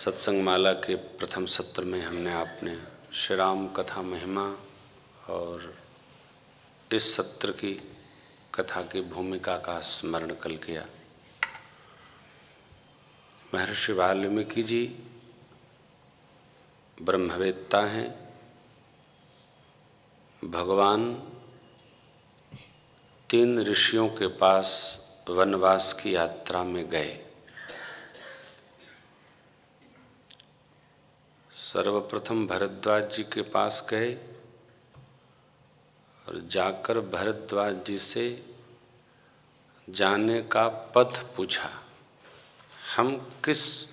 सत्संग माला के प्रथम सत्र में हमने आपने श्री राम कथा महिमा और इस सत्र की कथा की भूमिका का स्मरण कल किया। महर्षि वाल्मीकि जी ब्रह्मवेत्ता हैं। भगवान 3 ऋषियों के पास वनवास की यात्रा में गए। सर्वप्रथम भरद्वाज जी के पास गए और जाकर भरद्वाज जी से जाने का पथ पूछा, हम किस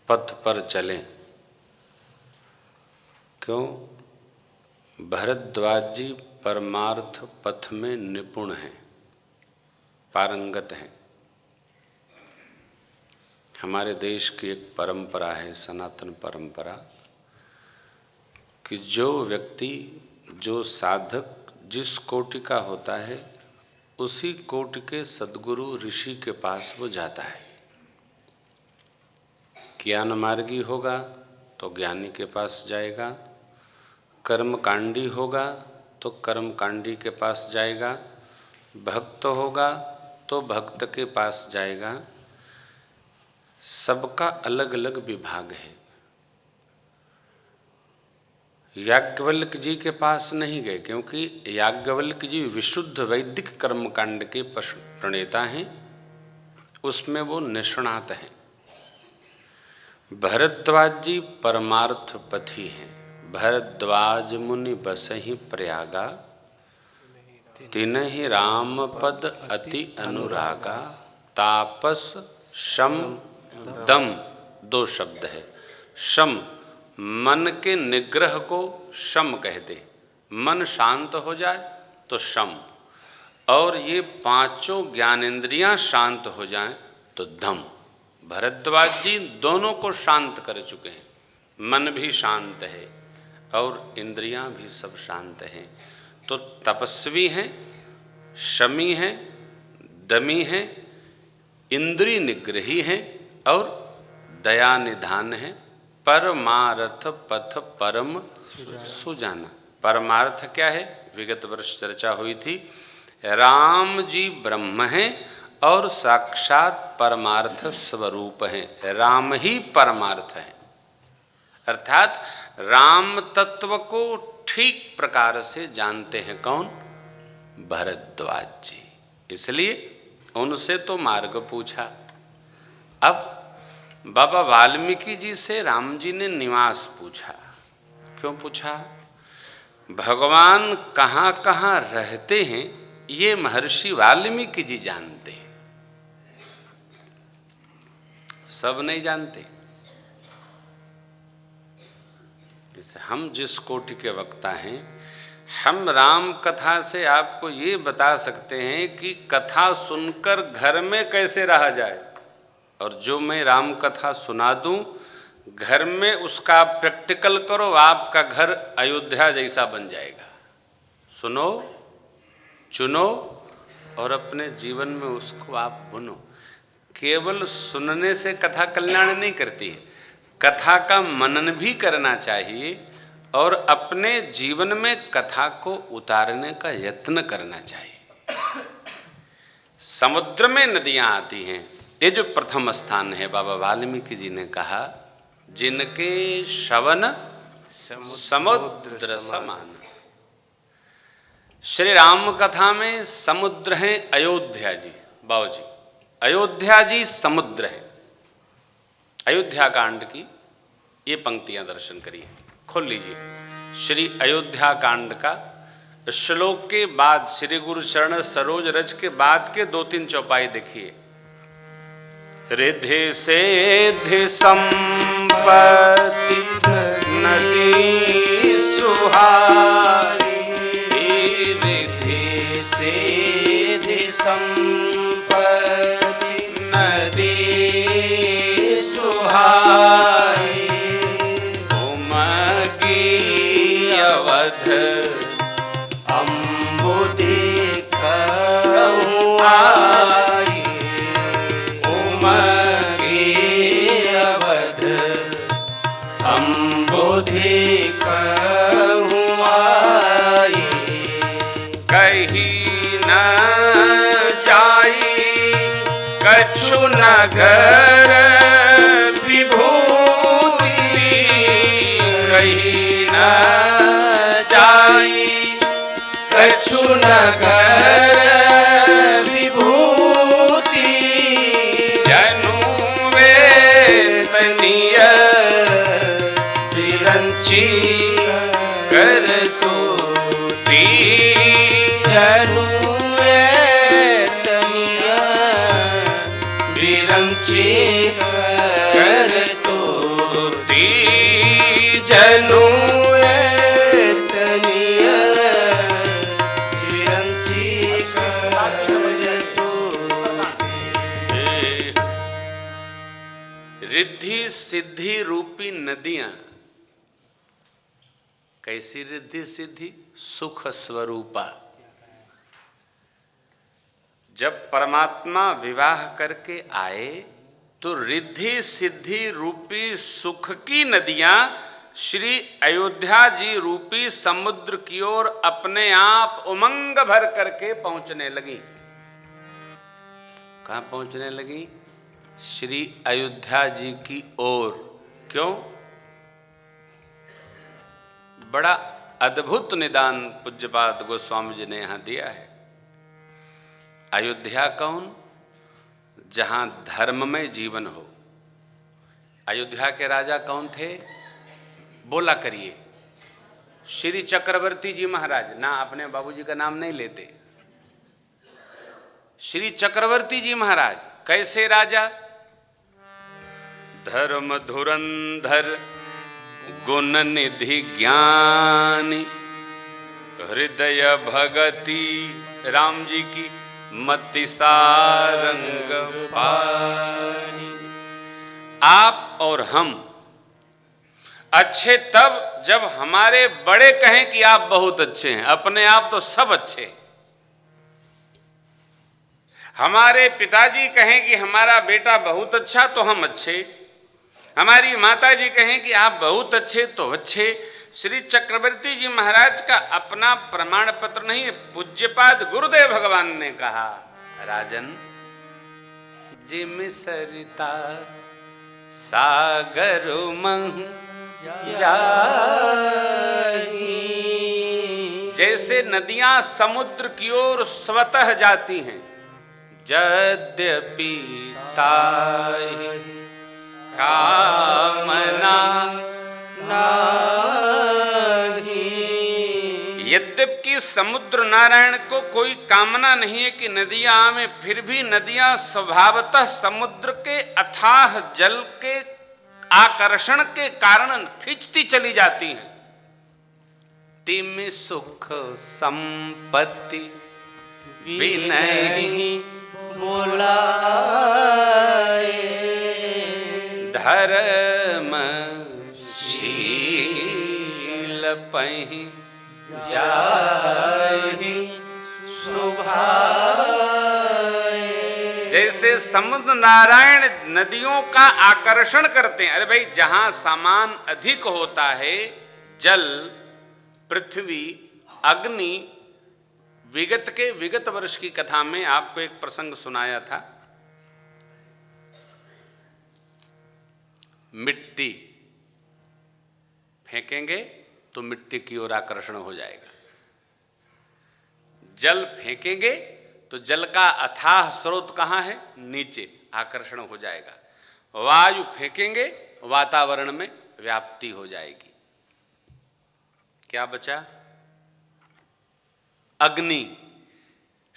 पथ पर चलें। क्यों? भरद्वाज जी परमार्थ पथ में निपुण हैं, पारंगत हैं। हमारे देश की एक परंपरा है, सनातन परंपरा, कि जो व्यक्ति, जो साधक जिस कोटि का होता है उसी कोटि के सद्गुरु ऋषि के पास वो जाता है। ज्ञान मार्गी होगा तो ज्ञानी के पास जाएगा, कर्मकांडी होगा तो कर्मकांडी के पास जाएगा, भक्त होगा तो भक्त के पास जाएगा। सबका अलग अलग विभाग है। याज्ञवल्क्य जी के पास नहीं गए क्योंकि याज्ञवल्क्य जी विशुद्ध वैदिक कर्मकांड के प्रणेता हैं, उसमें वो निष्णात हैं। भरद्वाज जी परमार्थ पथी हैं। भरद्वाज मुनि बसहि प्रयागा, तिनहि राम पद अति अनुरागा। तापस शम दम 2 शब्द है। शम मन के निग्रह को शम कहते, मन शांत हो जाए तो शम, और ये 5 ज्ञानेंद्रियां शांत हो जाएं तो दम। भरद्वाज जी दोनों को शांत कर चुके हैं। मन भी शांत है और इंद्रियां भी सब शांत हैं। तो तपस्वी हैं, शमी हैं, दमी हैं, इंद्रिय निग्रही हैं और दया निधान हैं। परमार्थ पथ परम सुजाना। परमार्थ क्या है? विगत वर्ष चर्चा हुई थी। राम जी ब्रह्म हैं और साक्षात परमार्थ स्वरूप हैं। राम ही परमार्थ है, अर्थात राम तत्व को ठीक प्रकार से जानते हैं। कौन? भरद्वाज जी। इसलिए उनसे तो मार्ग पूछा। अब बाबा वाल्मीकि जी से राम जी ने निवास पूछा। क्यों पूछा? भगवान कहाँ कहाँ रहते हैं ये महर्षि वाल्मीकि जी जानते हैं, सब नहीं जानते। इसे हम जिस कोटि के वक्ता हैं, हम राम कथा से आपको ये बता सकते हैं कि कथा सुनकर घर में कैसे रहा जाए, और जो मैं राम कथा सुना दूं घर में उसका प्रैक्टिकल करो, आपका घर अयोध्या जैसा बन जाएगा। सुनो, चुनो और अपने जीवन में उसको आप बुनो। केवल सुनने से कथा कल्याण नहीं करती है, कथा का मनन भी करना चाहिए और अपने जीवन में कथा को उतारने का यत्न करना चाहिए। समुद्र में नदियां आती हैं, ये जो प्रथम स्थान है, बाबा वाल्मीकि जी ने कहा जिनके श्रवण समुद्र समान। श्री राम कथा में समुद्र हैं अयोध्या जी। बाबू जी, अयोध्या जी समुद्र है। अयोध्या कांड की ये पंक्तियां दर्शन करिए, खोल लीजिए। श्री अयोध्या कांड का श्लोक के बाद श्री गुरु चरण सरोज रज के बाद के 2-3 चौपाई देखिए। रिद्धि सिद्धि संपत्ति नदी सुहाई। रिद्धि सिद्धि संपत्ति नदी सुहाई। उमगी अवध अम्बुदिख आई। उमगी अवध अम्बुधि कहूँ आई, कहीं न जाई कछु नगर विभूति कहीं न जाई कछु नगर विभूति, जनु वेतनीय विरंची कर तूती, जनु वेतनीय विरंची कर तूती, जनु वेतनीय विरंची कर तूती। रिद्धि सिद्धि रूपी नदियां, कैसी रिद्धि सिद्धि? सुख स्वरूपा। जब परमात्मा विवाह करके आए तो रिद्धि सिद्धि रूपी सुख की नदियां श्री अयोध्या जी रूपी समुद्र की ओर अपने आप उमंग भर करके पहुंचने लगी। कहां पहुंचने लगी? श्री अयोध्या जी की ओर। क्यों? बड़ा अद्भुत निदान पूज्यपाद गोस्वामी जी ने यहां दिया है। अयोध्या कौन? जहां धर्ममय जीवन हो। अयोध्या के राजा कौन थे? बोला करिए। श्री चक्रवर्ती जी महाराज। ना अपने बाबूजी का नाम नहीं लेते। श्री चक्रवर्ती जी महाराज कैसे राजा? धर्म धुरंधर गुण निधि ज्ञानी, हृदय भगति राम जी की मति सारंग पानी। आप और हम अच्छे तब जब हमारे बड़े कहें कि आप बहुत अच्छे हैं। अपने आप तो सब अच्छे। हमारे पिताजी कहें कि हमारा बेटा बहुत अच्छा तो हम अच्छे। हमारी माता जी कहें कि आप बहुत अच्छे तो अच्छे। श्री चक्रवर्ती जी महाराज का अपना प्रमाण पत्र नहीं है। पूज्यपाद गुरुदेव भगवान ने कहा, राजन जिम सरिता सागर महु जाही, जैसे नदियां समुद्र की ओर स्वतः जाती हैं, यद्यपि ताहि कामना नाही, यद्यपि समुद्र नारायण को कोई कामना नहीं है कि नदियां आवे, फिर भी नदियां स्वभावतः समुद्र के अथाह जल के आकर्षण के कारण खींचती चली जाती हैं। तिम सुख संपत्ति विनहि बुलाए, धर्मशील पहि जाहि सुभाए। जैसे समुद्र नारायण नदियों का आकर्षण करते हैं। अरे भाई, जहां सामान अधिक होता है, जल, पृथ्वी, अग्नि, विगत वर्ष की कथा में आपको एक प्रसंग सुनाया था। मिट्टी फेंकेंगे तो मिट्टी की ओर आकर्षण हो जाएगा। जल फेंकेंगे तो जल का अथाह स्रोत कहाँ है? नीचे, आकर्षण हो जाएगा। वायु फेंकेंगे, वातावरण में व्याप्ति हो जाएगी। क्या बचा? अग्नि।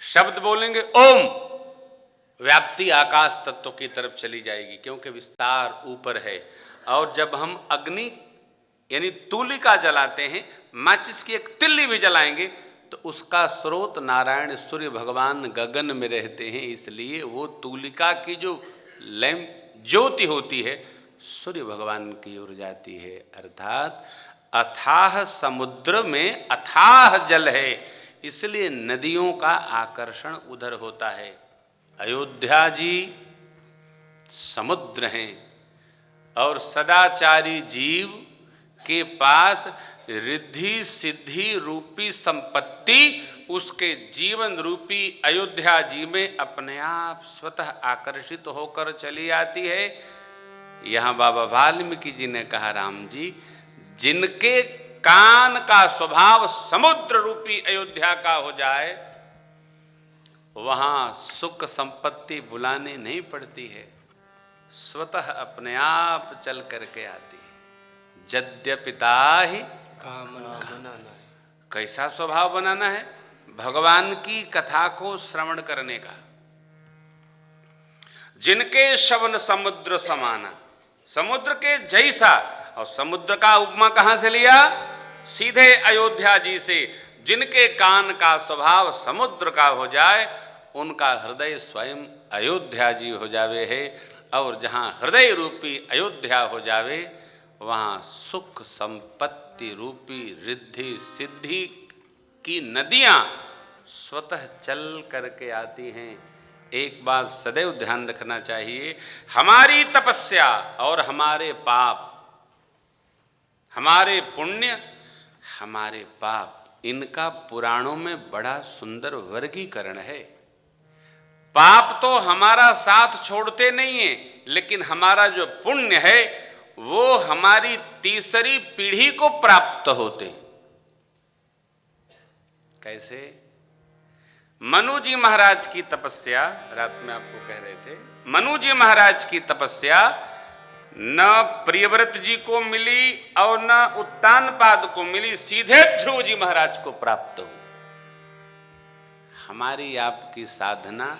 शब्द बोलेंगे ओम, व्याप्ति आकाश तत्व की तरफ चली जाएगी, क्योंकि विस्तार ऊपर है। और जब हम अग्नि यानी तूलिका जलाते हैं, माचिस की एक तिल्ली भी जलाएंगे, तो उसका स्रोत नारायण सूर्य भगवान गगन में रहते हैं। इसलिए वो तूलिका की जो लैंप ज्योति होती है, सूर्य भगवान की ओर जाती है। अर्थात अथाह समुद्र में अथाह जल है, इसलिए नदियों का आकर्षण उधर होता है। अयोध्या जी समुद्र हैं, और सदाचारी जीव के पास रिद्धि सिद्धि रूपी संपत्ति उसके जीवन रूपी अयोध्या जी में अपने आप स्वतः आकर्षित होकर चली आती है। यहाँ बाबा वाल्मीकि जी ने कहा, राम जी, जिनके कान का स्वभाव समुद्र रूपी अयोध्या का हो जाए, वहां सुख संपत्ति बुलाने नहीं पड़ती है, स्वतः अपने आप चल करके आती है। यद्यपिता ही कामना बनाना है। कैसा स्वभाव बनाना है? भगवान की कथा को श्रवण करने का। जिनके श्रवण समुद्र समाना, समुद्र के जैसा। और समुद्र का उपमा कहां से लिया? सीधे अयोध्या जी से। जिनके कान का स्वभाव समुद्र का हो जाए, उनका हृदय स्वयं अयोध्या जी हो जावे है। और जहाँ हृदय रूपी अयोध्या हो जावे, वहाँ सुख संपत्ति रूपी रिद्धि सिद्धि की नदियाँ स्वतः चल करके आती हैं। एक बात सदैव ध्यान रखना चाहिए, हमारी तपस्या और हमारे पाप, हमारे पुण्य, हमारे पाप, इनका पुराणों में बड़ा सुंदर वर्गीकरण है। पाप तो हमारा साथ छोड़ते नहीं है, लेकिन हमारा जो पुण्य है वो हमारी तीसरी पीढ़ी को प्राप्त होते। कैसे? मनु जी महाराज की तपस्या, रात में आपको कह रहे थे, मनु जी महाराज की तपस्या न प्रियव्रत जी को मिली और न उत्तानपाद को मिली, सीधे ध्रुव जी महाराज को प्राप्त हो। हमारी आपकी साधना,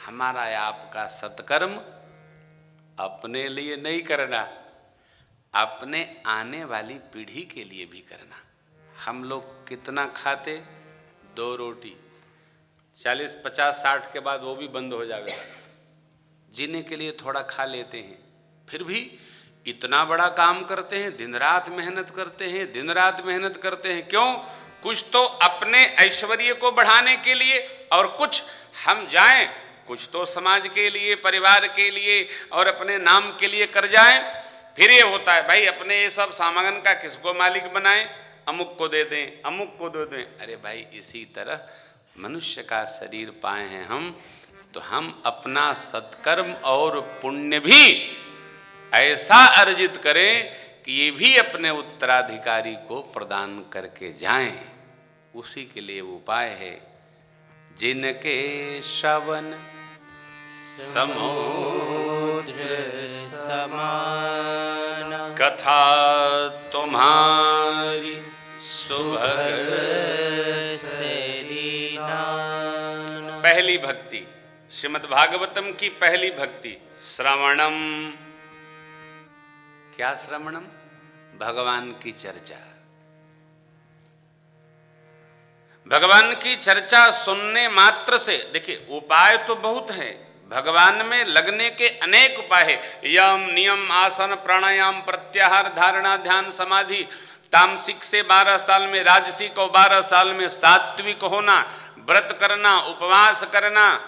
हमारा आपका सत्कर्म अपने लिए नहीं करना, अपने आने वाली पीढ़ी के लिए भी करना। हम लोग कितना खाते? 2 रोटी, 40, 50, 60 के बाद वो भी बंद हो जाएगा। जीने के लिए थोड़ा खा लेते हैं, फिर भी इतना बड़ा काम करते हैं, दिन रात मेहनत करते हैं, दिन रात मेहनत करते हैं। क्यों? कुछ तो अपने ऐश्वर्य को बढ़ाने के लिए, और कुछ हम जाएं, कुछ तो समाज के लिए, परिवार के लिए और अपने नाम के लिए कर जाएं। फिर ये होता है, भाई अपने ये सब सामान का किसको मालिक बनाएं? अमुक को दे दें, अमुक को दे दें। अरे भाई, इसी तरह मनुष्य का शरीर पाए हैं हम, तो हम अपना सत्कर्म और पुण्य भी ऐसा अर्जित करें कि ये भी अपने उत्तराधिकारी को प्रदान करके जाएं। उसी के लिए उपाय है। जिनके श्रवण समुद्र समान, कथा तुम्हारी सुभग सेरी नाना। पहली भक्ति, श्रीमद् भागवतम की पहली भक्ति, श्रवणम। क्या श्रवणम? भगवान की चर्चा। भगवान की चर्चा सुनने मात्र से, देखिए उपाय तो बहुत है, भगवान में लगने के अनेक उपाय है। यम, नियम, आसन, प्राणायाम, प्रत्याहार, धारणा, ध्यान, समाधि। तामसिक से 12 साल में राजसिक और 12 साल में सात्विक होना, व्रत करना, उपवास करना,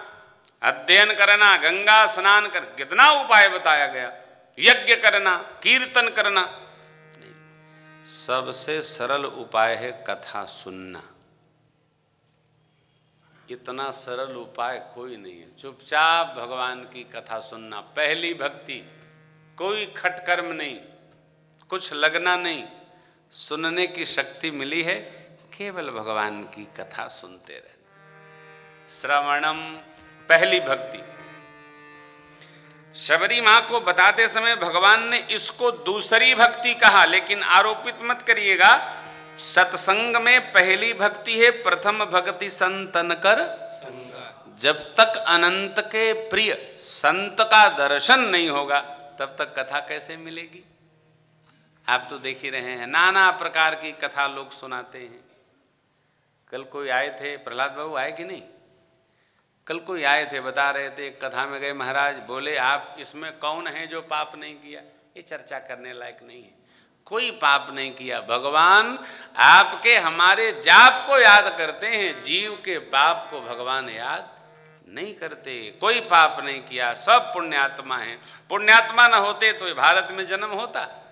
अध्ययन करना, गंगा स्नान कर, कितना उपाय बताया गया। यज्ञ करना, कीर्तन करना। सबसे सरल उपाय है कथा सुनना। इतना सरल उपाय कोई नहीं है। चुपचाप भगवान की कथा सुनना, पहली भक्ति। कोई खटकर्म नहीं, कुछ लगना नहीं, सुनने की शक्ति मिली है, केवल भगवान की कथा सुनते रहना। श्रवणम, पहली भक्ति। शबरी माँ को बताते समय भगवान ने इसको दूसरी भक्ति कहा, लेकिन आरोपित मत करिएगा। सत्संग में पहली भक्ति है, प्रथम भक्ति संतन कर संगा। जब तक अनंत के प्रिय संत का दर्शन नहीं होगा, तब तक कथा कैसे मिलेगी? आप तो देख ही रहे हैं, नाना प्रकार की कथा लोग सुनाते हैं। कल कोई आए थे, प्रहलाद बाबू आए कि नहीं? कल कोई आए थे, बता रहे थे, एक कथा में गए महाराज, बोले आप इसमें कौन है जो पाप नहीं किया? ये चर्चा करने लायक नहीं है। कोई पाप नहीं किया। भगवान आपके हमारे जाप को याद करते हैं, जीव के पाप को भगवान याद नहीं करते, कोई पाप नहीं किया, सब पुण्यात्मा हैं। पुण्यात्मा न होते तो ये भारत में जन्म होता?